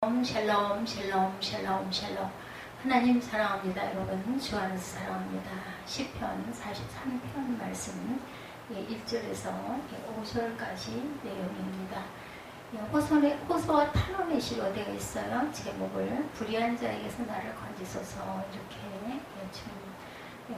샬롬 샬롬 샬롬 샬롬. 하나님 사랑합니다. 여러분 주 안에서 사랑합니다. 시편 43편 말씀 1절에서 5절까지 내용입니다. 호소와 탄원의 시로 되어 있어요. 제목을 불의한 자에게서 나를 건지소서, 이렇게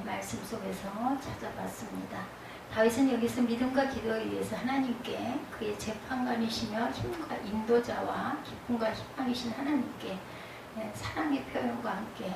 말씀 속에서 찾아봤습니다. 다윗은 여기서 믿음과 기도에 의해서 하나님께, 그의 재판관이시며 힘과 인도자와 기쁨과 희망이신 하나님께 사랑의 표현과 함께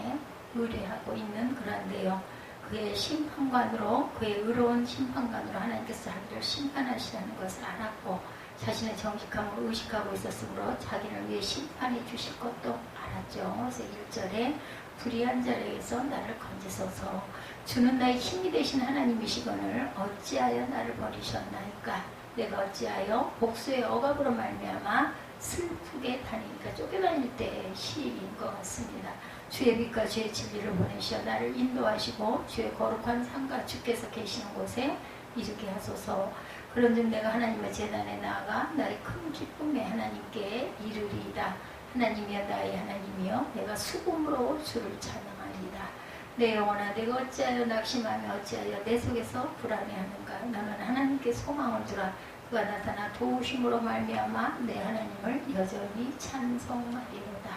의뢰하고 있는 그런 내용, 그의 심판관으로, 그의 의로운 심판관으로 하나님께서 자기를 심판하시라는 것을 알았고, 자신의 정직함을 의식하고 있었으므로 자기를 위해 심판해 주실 것도 알았죠. 그래서 1절에 불의한 자에게서 나를 건지소서, 주는 나의 힘이 되신 하나님이시거늘 어찌하여 나를 버리셨나이까. 내가 어찌하여 복수의 억압으로 말미암아 슬프게 다니니까. 쫓겨다닐 때의 시인 것 같습니다. 주의 빛과 주의 진리를 보내시어 나를 인도하시고 주의 거룩한 산과 주께서 계시는 곳에 이르게 하소서. 그런즉 내가 하나님의 제단에 나아가 나의 큰 기쁨의 하나님께 이르리이다. 하나님이여 나의 하나님이여 내가 수금으로 주를 찬양하리이다. 내 영혼아, 내가 어찌하여 낙심하며 어찌하여 내 속에서 불안해하는가. 너는 하나님께 소망을 두라. 그가 나타나 도우심으로 말미암아 내 하나님을 여전히 찬송하리로다.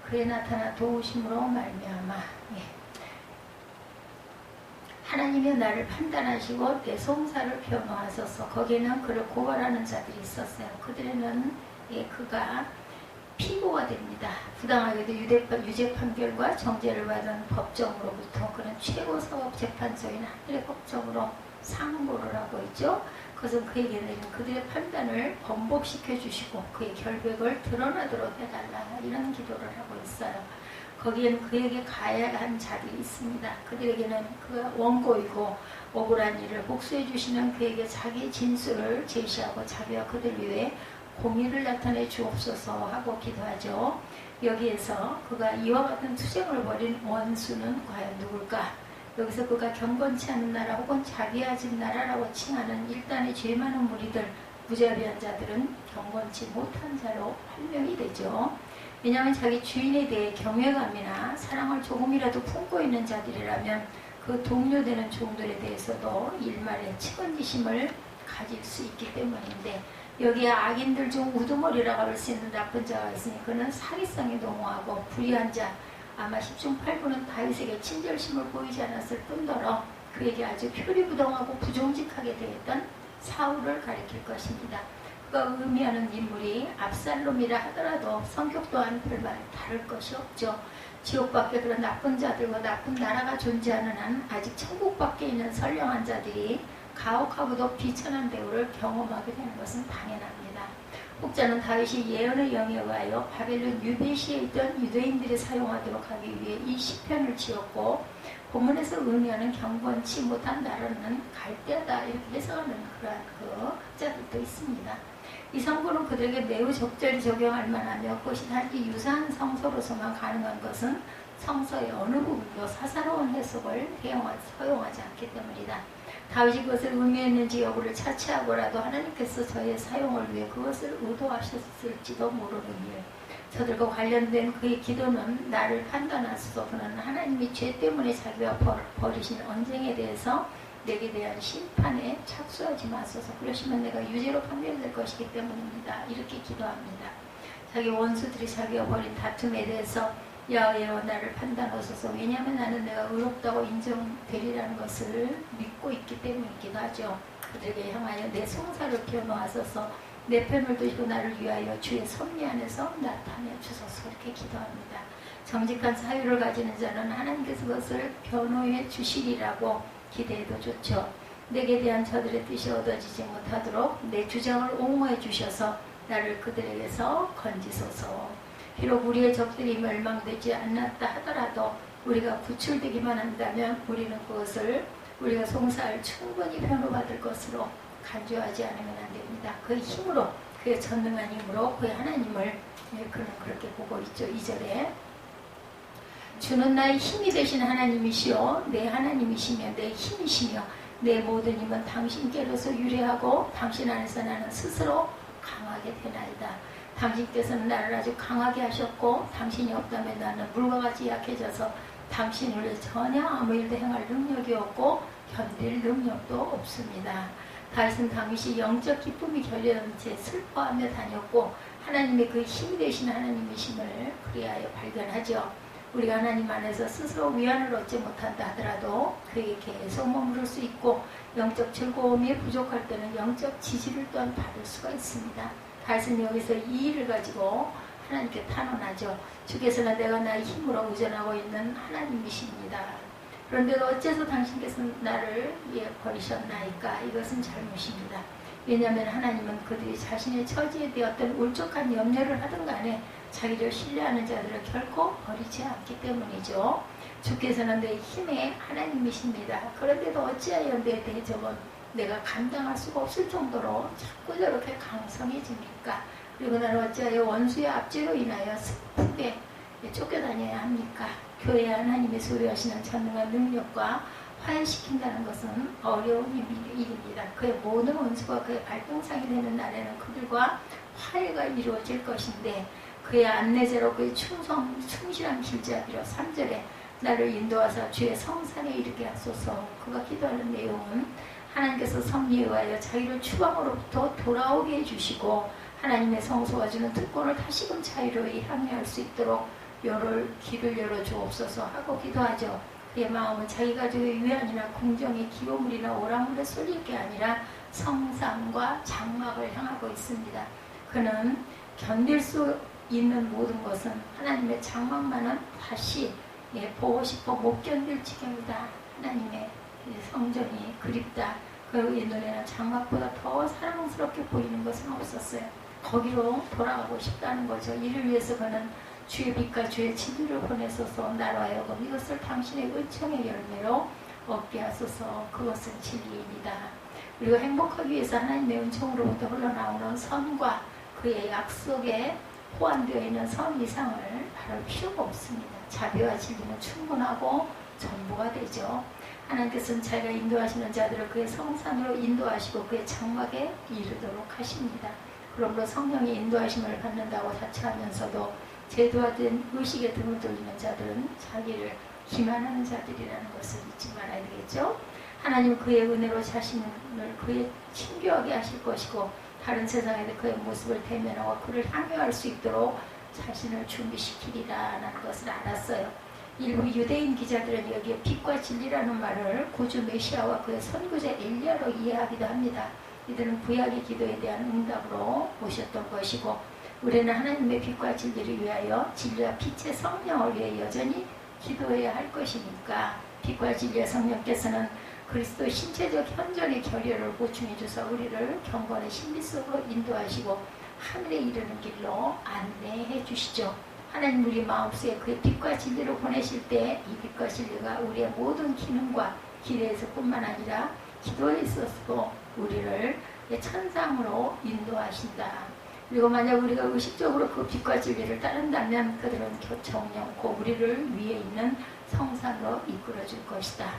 그의 나타나 도우심으로 말미암아. 하나님이 나를 판단하시고 내 송사를 변호하소서. 거기에는 그를 고발하는 자들이 있었어요. 그들에는 그가 피고가 됩니다. 부당하게도 유죄 판결과 정죄를 받은 법정으로부터 그는 최고 사법재판소인 하늘의 법정으로 상고를 하고 있죠. 그것은 그에게 내린 그들의 판단을 번복시켜 주시고 그의 결백을 드러나도록 해달라, 이런 기도를 하고 있어요. 거기에는 그에게 가야 한 자들이 있습니다. 그들에게는 그가 원고이고 억울한 일을 복수해 주시는 그에게 자기 진술을 제시하고 자기와 그들 위해 공의를 나타내 주옵소서 하고 기도하죠. 여기에서 그가 이와 같은 투쟁을 벌인 원수는 과연 누굴까? 여기서 그가 경건치 않은 나라 혹은 자기야 진 나라라고 칭하는 일단의 죄 많은 무리들, 무자비한 자들은 경건치 못한 자로 판명이 되죠. 왜냐하면 자기 주인에 대해 경외감이나 사랑을 조금이라도 품고 있는 자들이라면 그 동료되는 종들에 대해서도 일말의 측은지심을 가질 수 있기 때문인데, 여기에 악인들 중 우두머리라고 할 수 있는 나쁜 자가 있으니 그는 사기성에 농후하고 불의한 자, 아마 10중 8구는 다윗에게 친절심을 보이지 않았을 뿐더러 그에게 아주 표리부동하고 부정직하게 대했던 사울을 가리킬 것입니다. 그가 의미하는 인물이 압살롬이라 하더라도 성격 또한 별반 다를 것이 없죠. 지옥 밖에 그런 나쁜 자들과 나쁜 나라가 존재하는 한 아직 천국 밖에 있는 선량한 자들이 가혹하고도 비천한 대우를 경험하게 되는 것은 당연합니다. 혹자는 다윗이 예언의 영에 의하여 바벨론 유배시에 있던 유대인들이 사용하도록 하기 위해 이 시편을 지었고, 본문에서 의미하는 경건치 못한 나라는 갈대하다, 이렇게 해석하는 그러한 학자들도 있습니다. 이 성구는 그들에게 매우 적절히 적용할 만하며 그것이 단지 유사한 성서로서만 가능한 것은 성서의 어느 부분도 사사로운 해석을 허용하지 않기 때문이다. 다윗이 그것을 의미했는지 여부를 차치하고라도 하나님께서 저의 사용을 위해 그것을 의도하셨을지도 모르는 일. 저들과 관련된 그의 기도는 나를 판단하소서. 그는 하나님이 죄 때문에 자기가 벌이신 언쟁에 대해서 내게 대한 심판에 착수하지 마소서. 그러시면 내가 유죄로 판결될 것이기 때문입니다. 이렇게 기도합니다. 자기 원수들이 자기가 벌인 다툼에 대해서 여호와 나를 판단하소서. 왜냐하면 나는 내가 의롭다고 인정되리라는 것을 믿고 있기 때문이기도 하죠. 그들에게 향하여 내 송사를 변호하소서. 내 편을 두시고 나를 위하여 주의 섭리 안에서 나타내 주소서. 이렇게 기도합니다. 정직한 사유를 가지는 자는 하나님께서 그것을 변호해 주시리라고 기대해도 좋죠. 내게 대한 저들의 뜻이 얻어지지 못하도록 내 주장을 옹호해 주셔서 나를 그들에게서 건지소서. 비록 우리의 적들이 멸망되지 않았다 하더라도 우리가 구출되기만 한다면 우리는 그것을 우리가 송사할 충분히 변호받을 것으로 간주하지 않으면 안 됩니다. 그의 힘으로, 그의 전능한 힘으로 그의 하나님을 그는 그렇게 보고 있죠. 2절에 주는 나의 힘이 되신 하나님이시요 내 하나님이시며 내 힘이시며 내 모든 힘은 당신께로서 유래하고 당신 안에서 나는 스스로 강하게 되나이다. 당신께서는 나를 아주 강하게 하셨고 당신이 없다면 나는 물과 같이 약해져서 당신을 위해 전혀 아무 일도 행할 능력이 없고 견딜 능력도 없습니다. 다윗은 당시 영적 기쁨이 결여된 채 슬퍼하며 다녔고 하나님의 그 힘이 되신 하나님이심을 그리하여 발견하죠. 우리가 하나님 안에서 스스로 위안을 얻지 못한다 하더라도 그에게 계속 머무를 수 있고 영적 즐거움이 부족할 때는 영적 지지를 또한 받을 수가 있습니다. 다윗은 여기서 이 일을 가지고 하나님께 탄원하죠. 주께서는 내가 나의 힘으로 의존하고 있는 하나님이십니다. 그런데도 어째서 당신께서 나를 버리셨나이까? 이것은 잘못입니다. 왜냐하면 하나님은 그들이 자신의 처지에 대해 어떤 울적한 염려를 하든 간에 자기를 신뢰하는 자들을 결코 버리지 않기 때문이죠. 주께서는 내 힘의 하나님이십니다. 그런데도 어찌하여 내 대적은 내가 감당할 수가 없을 정도로 자꾸 저렇게 강성해집니까? 그리고 나는 어찌하여 원수의 압제로 인하여 슬프게 쫓겨다녀야 합니까? 교회에 하나님의 소리하시는 전능한 능력과 화해시킨다는 것은 어려운 일입니다. 그의 모든 원수가 그의 발동상이 되는 날에는 그들과 화해가 이루어질 것인데 그의 안내자로 그의 충실한 길잡이로 3절에 나를 인도하사 주의 성산에 이르게 하소서. 그가 기도하는 내용은 하나님께서 섭리에 의하여 자기를 추방으로부터 돌아오게 해주시고 하나님의 성소가 주는 특권을 다시금 자유로이 향유할 수 있도록 길을 열어주옵소서 하고 기도하죠. 그의 마음은 자기 가족의 위안이나 궁정의 기호물이나 오랑물에 쏠릴 게 아니라 성산과 장막을 향하고 있습니다. 그는 견딜 수 있는 모든 것은 하나님의 장막만은 다시 보고 싶어 못 견딜 지경이다. 하나님의 성전이 그립다. 그의 눈에는 장막보다 더 사랑스럽게 보이는 것은 없었어요. 거기로 돌아가고 싶다는 거죠. 이를 위해서 그는 주의 빛과 주의 진리를 보내소서. 나로 하여금 이것을 당신의 은총의 열매로 얻게 하소서. 그것은 진리입니다. 우리가 행복하기 위해서 하나님의 은총으로부터 흘러나오는 선과 그의 약속에 호환되어 있는 선 이상을 바랄 필요가 없습니다. 자비와 진리는 충분하고 전부가 되죠. 하나님께서는 자기가 인도하시는 자들을 그의 성산으로 인도하시고 그의 장막에 이르도록 하십니다. 그러므로 성령의 인도하심을 받는다고 자처하면서도 제도화된 의식에 등을 돌리는 자들은 자기를 기만하는 자들이라는 것을 잊지 말아야 되겠죠. 하나님은 그의 은혜로 자신을 그의 친교하게 하실 것이고 다른 세상에도 그의 모습을 대면하고 그를 향유할 수 있도록 자신을 준비시키리라는 것을 알았어요. 일부 유대인 기자들은 여기에 빛과 진리라는 말을 구주 메시아와 그의 선구자 엘리야로 이해하기도 합니다. 이들은 구약의 기도에 대한 응답으로 오셨던 것이고 우리는 하나님의 빛과 진리를 위하여 진리와 빛의 성령을 위해 여전히 기도해야 할 것이니까 빛과 진리의 성령께서는 그리스도 신체적 현존의 결여를 보충해 주사 우리를 경건의 신비 속으로 인도하시고 하늘에 이르는 길로 안내해 주시죠. 하나님 우리 마음속에 그의 빛과 진리를 보내실 때 이 빛과 진리가 우리의 모든 기능과 기대에서 뿐만 아니라 기도에 있어서도 우리를 천상으로 인도하신다. 그리고 만약 우리가 의식적으로 그 빛과 진리를 따른다면 그들은 정령코 우리를 위에 있는 성산으로 이끌어줄 것이다.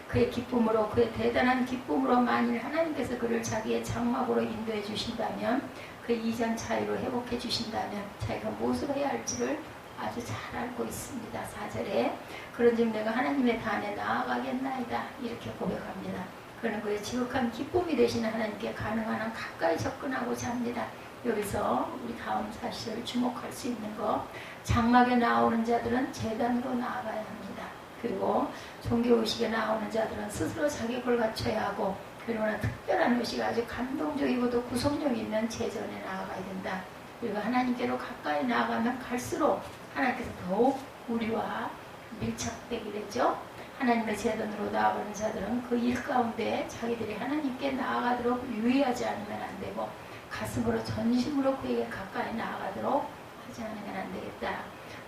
그의 기쁨으로 그의 대단한 기쁨으로 만일 하나님께서 그를 자기의 장막으로 인도해 주신다면 그 이전 자유로 회복해 주신다면 자기가 무엇을 해야 할지를 아주 잘 알고 있습니다. 4절에 그런즉 내가 하나님의 단에 나아가겠나이다 이렇게 고백합니다. 그는 그의 지극한 기쁨이 되시는 하나님께 가능한 한 가까이 접근하고자 합니다. 여기서 우리 다음 사실을 주목할 수 있는 것, 장막에 나오는 자들은 제단으로 나아가야 합니다. 그리고 종교의식에 나오는 자들은 스스로 자격을 갖춰야 하고 그러나 특별한 의식, 아주 감동적이고도 구속력 있는 제전에 나아가야 된다. 그리고 하나님께로 가까이 나아가면 갈수록 하나님께서 더욱 우리와 밀착되게 되죠. 하나님의 제단으로 나아가는 자들은 그 일 가운데 자기들이 하나님께 나아가도록 유의하지 않으면 안 되고 가슴으로 전심으로 그에게 가까이 나아가도록 하지 않으면 안 되겠다.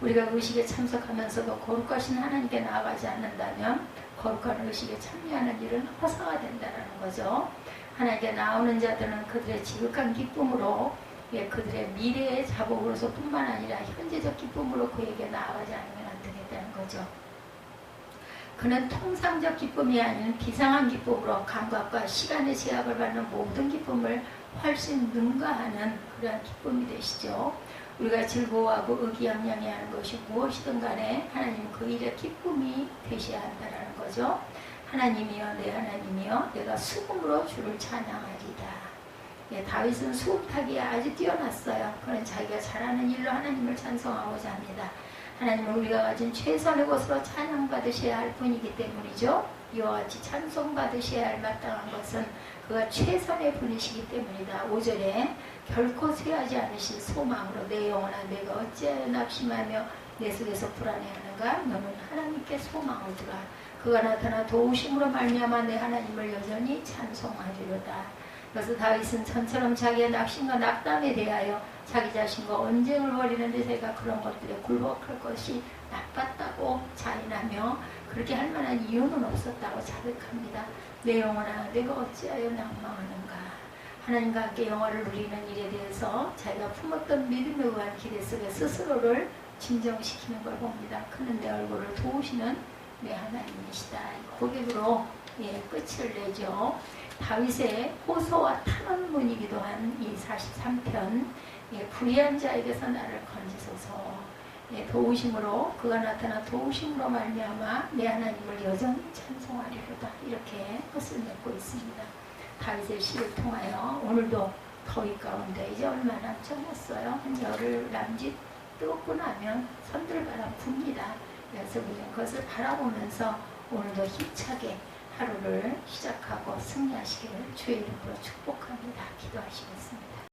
우리가 의식에 참석하면서도 거룩하신 하나님께 나아가지 않는다면 거룩한 의식에 참여하는 일은 허사가 된다는 거죠. 하나님께 나오는 자들은 그들의 지극한 기쁨으로 그들의 미래의 자복으로서 뿐만 아니라 현재적 기쁨으로 그에게 나아가지 않으면 안 되겠다는 거죠. 그는 통상적 기쁨이 아닌 비상한 기쁨으로 감각과 시간의 제약을 받는 모든 기쁨을 훨씬 능가하는 그러한 기쁨이 되시죠. 우리가 즐거워하고 의기양양해하는 것이 무엇이든 간에 하나님은 그 일의 기쁨이 되셔야 한다는 거죠. 하나님이여 내 하나님이여 내가 수금으로 주를 찬양하리다. 예, 다윗은 수금타기에 아주 뛰어났어요. 그는 자기가 잘하는 일로 하나님을 찬송하고자 합니다. 하나님은 우리가 가진 최선의 것으로 찬양받으셔야 할 분이기 때문이죠. 이와 같이 찬송받으셔야 할 마땅한 것은 그가 최선의 분이시기 때문이다. 5절에 결코 쇠하지 않으실 소망으로 내 영혼아 내가 어찌하여 낙심하며 내 속에서 불안해하는가. 너는 하나님께 소망을 두라. 그가 나타나 도우심으로 말미암아 내 하나님을 여전히 찬송하리로다. 그래서 다윗은 전처럼 자기의 낙심과 낙담에 대하여 자기 자신과 언쟁을 벌이는데 제가 그런 것들에 굴복할 것이 나빴다고 자인하며 그렇게 할 만한 이유는 없었다고 자백합니다. 내 영혼아 내가 어찌하여 낭망하는가. 하나님과 함께 영화를 누리는 일에 대해서 자기가 품었던 믿음에 의한 기대 속에 스스로를 진정시키는 걸 봅니다. 그는 내 얼굴을 도우시는 내 하나님이시다. 고백으로 끝을 내죠. 다윗의 호소와 탄원문이기도 한 이 43편 불의한 자에게서 나를 건지소서. 도우심으로 그가 나타나 도우심으로 말미암아 내 하나님을 여전히 찬송하리로다. 이렇게 끝을 맺고 있습니다. 다윗의 시를 통하여 오늘도 더위 가운데 이제 얼마 남지 않았어요. 한 열흘 남짓 뜨겁고 나면 선들바람 붑니다. 그래서 우리는 그것을 바라보면서 오늘도 힘차게 하루를 시작하고 승리하시기를 주의 이름으로 축복합니다. 기도하시겠습니다.